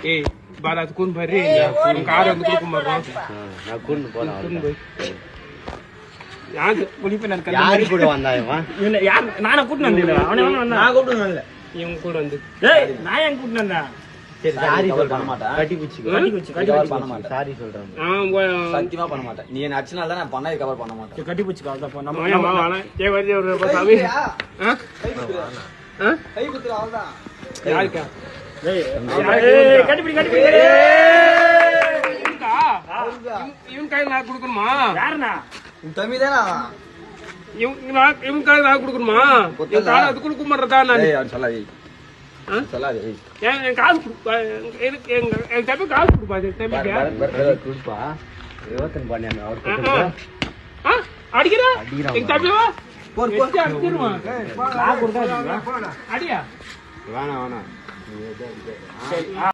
ஏய் பாலா கூன் பாரு கார் வந்து கொடுக்க மாட்டோம் நான் கூண்டு போறேன் யாரு புளிப்பு நான் யாரு கூட வந்தாயமா இல்ல யார் நானே கூட்டிட்டு வந்தேன் அவனே வந்தா நான் கூட்டிட்டு வரல இவங்க கூட வந்து டேய் நான் ஏன் கூட்டிட்டு வந்தேன் சரி சாரி பண்ண மாட்டேன் கட்டி பிடிச்சிக்கோ கட்டி பண்ண மாட்டேன் சாரி சொல்றேன் சத்தியமா பண்ண மாட்டேன் நீ என்ன அடிச்சனால தான் நான் பண்ணது கவர் பண்ண மாட்டேன் கட்டி பிடிச்சிக்கோ அதான் போ நம்ம ஏ வருது ஒரு சாமி கை குத்துற அவ்வளவுதான் யாருக்கா ஏய் கட்டி பிடி இவன் கையில நான் கொடுக்கணுமா யாருண்ணா தம்பி தானா இவன் கையில நான் கொடுக்கணுமா அது கொடுக்க மாட்டதா நான் அவன் சொல்லாதே சொல்லாதே என் காசு எனக்கு என் தம்பி காசு கொடுப்பாது தம்பிக்கு குடுப்பா யோசனை பண்ணி அவர் அடிக்கிறா எங்க தம்பிவா அடிச்சிருமா நான் கொடுத்தா அடியா வேணாம்